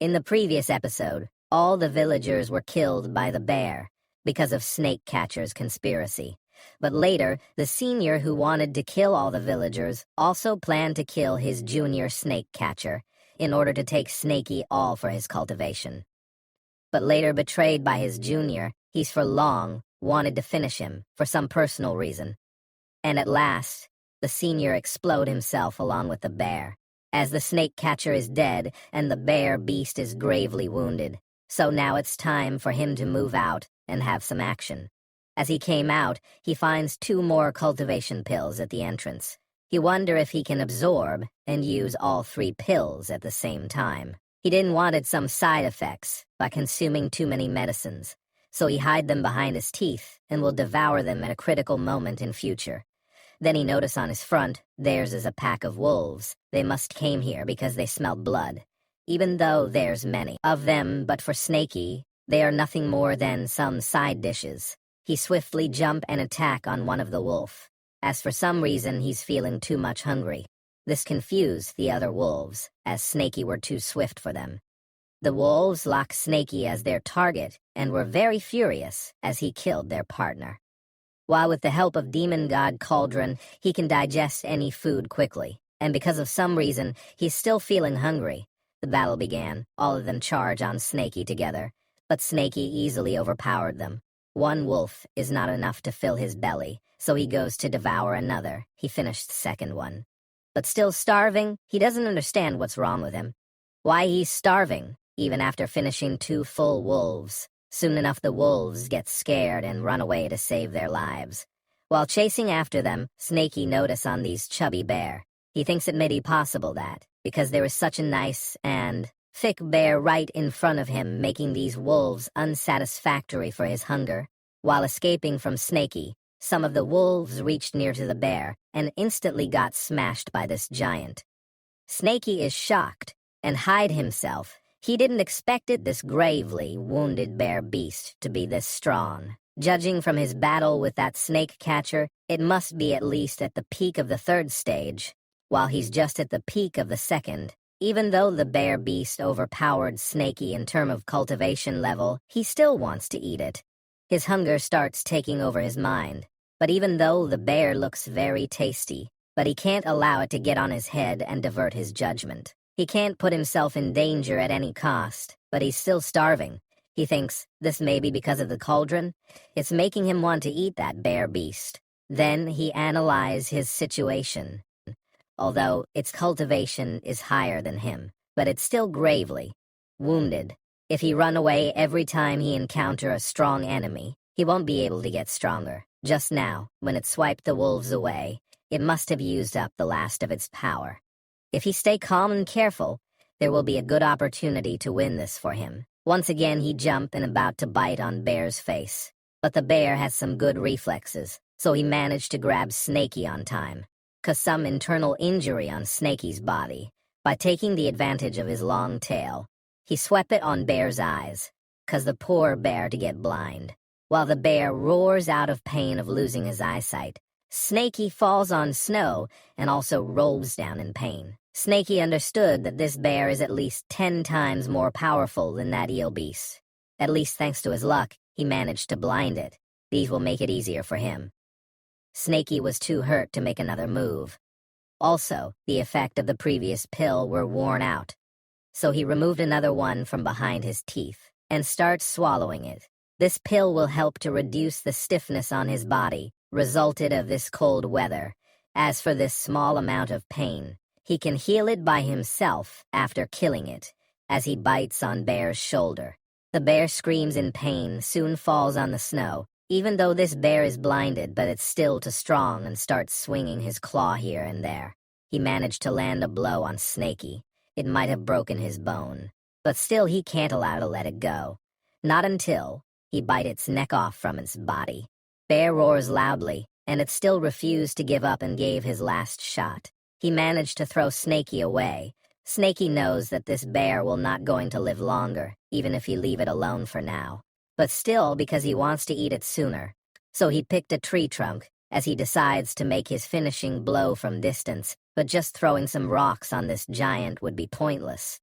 In the previous episode, all the villagers were killed by the bear because of Snake Catcher's conspiracy. But later, the senior who wanted to kill all the villagers also planned to kill his junior snake catcher in order to take Snakey all for his cultivation. But later betrayed by his junior, he's for long wanted to finish him for some personal reason. And at last, the senior explode himself along with the bear, as the snake catcher is dead and the bear beast is gravely wounded. So now it's time for him to move out and have some action. As he came out, he finds 2 more cultivation pills at the entrance. He wonders if he can absorb and use all 3 pills at the same time. He didn't want some side effects by consuming too many medicines, so he hide them behind his teeth and will devour them at a critical moment in future. Then he noticed on his front, theirs is a pack of wolves. They must came here because they smelled blood. Even though there's many of them, but for Snakey, they are nothing more than some side dishes. He swiftly jump and attack on one of the wolf, as for some reason he's feeling too much hungry. This confused the other wolves, as Snakey were too swift for them. The wolves locked Snakey as their target and were very furious as he killed their partner. While with the help of Demon God Cauldron, he can digest any food quickly, and because of some reason, he's still feeling hungry. The battle began. All of them charge on Snakey together, but Snakey easily overpowered them. One wolf is not enough to fill his belly, so he goes to devour another. He finished the second one. But still starving, he doesn't understand what's wrong with him. Why he's starving, even after finishing 2 full wolves. Soon enough the wolves get scared and run away to save their lives. While chasing after them, Snakey notice on these chubby bear. He thinks it may be possible that, because there is such a nice and thick bear right in front of him, making these wolves unsatisfactory for his hunger. While escaping from Snakey, some of the wolves reached near to the bear and instantly got smashed by this giant. Snakey is shocked and hide himself. He didn't expect this gravely wounded bear beast to be this strong. Judging from his battle with that snake catcher, it must be at least at the peak of the 3rd stage, while he's just at the peak of the 2nd. Even though the bear beast overpowered Snakey in terms of cultivation level, he still wants to eat it. His hunger starts taking over his mind. But even though the bear looks very tasty, but he can't allow it to get on his head and divert his judgment. He can't put himself in danger at any cost, but he's still starving. He thinks this may be because of the cauldron. It's making him want to eat that bear beast. Then he analyzes his situation. Although its cultivation is higher than him, but it's still gravely wounded. If he run away every time he encounter a strong enemy, he won't be able to get stronger. Just now, when it swiped the wolves away, it must have used up the last of its power. If he stay calm and careful, there will be a good opportunity to win this for him. Once again he jump and about to bite on bear's face. But the bear has some good reflexes, so he managed to grab Snakey on time. Cause some internal injury on Snakey's body. By taking the advantage of his long tail, he swept it on bear's eyes, cause the poor bear to get blind. While the bear roars out of pain of losing his eyesight, Snakey falls on snow and also rolls down in pain. Snakey understood that this bear is at least 10 times more powerful than that eel beast. At least thanks to his luck, he managed to blind it. These will make it easier for him. Snakey was too hurt to make another move. Also, the effect of the previous pill were worn out. So he removed another one from behind his teeth and starts swallowing it. This pill will help to reduce the stiffness on his body, resulted of this cold weather. As for this small amount of pain, he can heal it by himself after killing it, as he bites on bear's shoulder. The bear screams in pain, soon falls on the snow. Even though this bear is blinded, but it's still too strong and starts swinging his claw here and there. He managed to land a blow on Snakey. It might have broken his bone, but still he can't allow to let it go. Not until he bite its neck off from its body. Bear roars loudly, and it still refused to give up and gave his last shot. He managed to throw Snakey away. Snakey knows that this bear will not going to live longer, even if he leave it alone for now. But still because he wants to eat it sooner. So he picked a tree trunk, as he decides to make his finishing blow from distance, but just throwing some rocks on this giant would be pointless.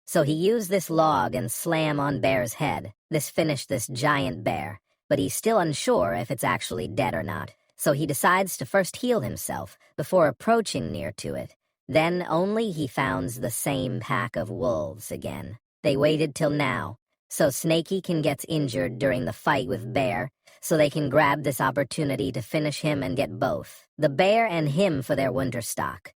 So he used this log and slam on Bear's head. This finished this giant bear, but he's still unsure if it's actually dead or not. So he decides to first heal himself before approaching near to it. Then only he founds the same pack of wolves again. They waited till now, so Snaky can get injured during the fight with Bear, so they can grab this opportunity to finish him and get both the bear and him for their winter stock.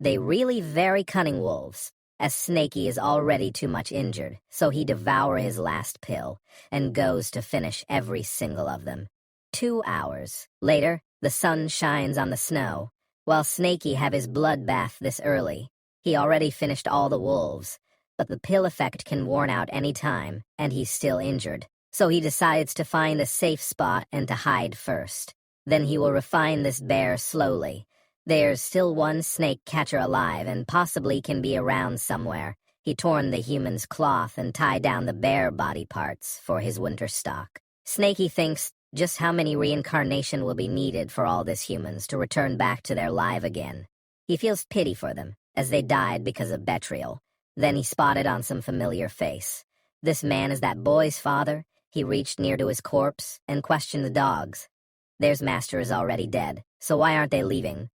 They really very cunning wolves, as Snaky is already too much injured, so he devour his last pill and goes to finish every single of them. 2 hours later, the sun shines on the snow, while Snaky have his bloodbath this early. He already finished all the wolves, but the pill effect can worn out any time, and he's still injured. So he decides to find a safe spot and to hide first. Then he will refine this bear slowly. There's still one snake catcher alive and possibly can be around somewhere. He torn the human's cloth and tied down the bear body parts for his winter stock. Snaky thinks just how many reincarnation will be needed for all these humans to return back to their life again. He feels pity for them, as they died because of betrayal. Then he spotted on some familiar face. This man is that boy's father. He reached near to his corpse and questioned the dogs. Theirs master is already dead, so why aren't they leaving?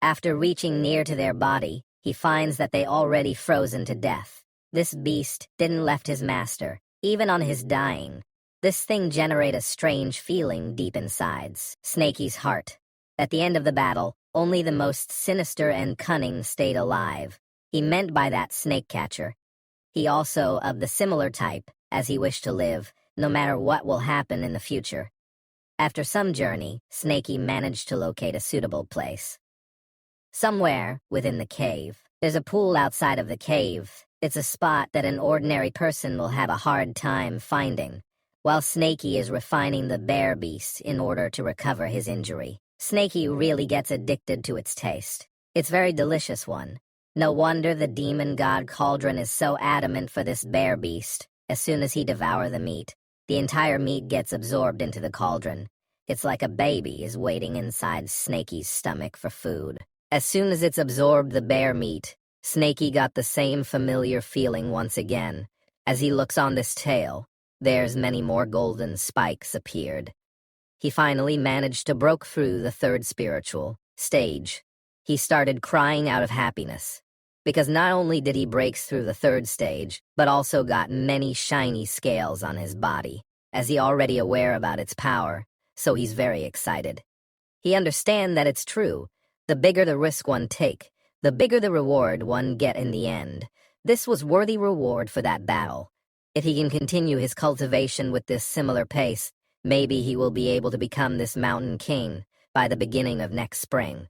After reaching near to their body, he finds that they already frozen to death. This beast didn't left his master, even on his dying. This thing generate a strange feeling deep inside Snaky's heart. At the end of the battle, only the most sinister and cunning stayed alive. He meant by that snake catcher. He also of the similar type, as he wished to live, no matter what will happen in the future. After some journey, Snaky managed to locate a suitable place. Somewhere within the cave, there's a pool outside of the cave. It's a spot that an ordinary person will have a hard time finding, while Snaky is refining the bear beast in order to recover his injury. Snaky really gets addicted to its taste. It's very delicious one. No wonder the demon god Cauldron is so adamant for this bear beast. As soon as he devours the meat, the entire meat gets absorbed into the cauldron. It's like a baby is waiting inside Snaky's stomach for food. As soon as it's absorbed the bear meat, Snaky got the same familiar feeling once again. As he looks on this tail, there's many more golden spikes appeared. He finally managed to broke through the third spiritual stage. He started crying out of happiness, because not only did he break through the third stage, but also got many shiny scales on his body, as he already aware about its power, so he's very excited. He understand that it's true. The bigger the risk one take, the bigger the reward one get in the end. This was worthy reward for that battle. If he can continue his cultivation with this similar pace, maybe he will be able to become this mountain king by the beginning of next spring.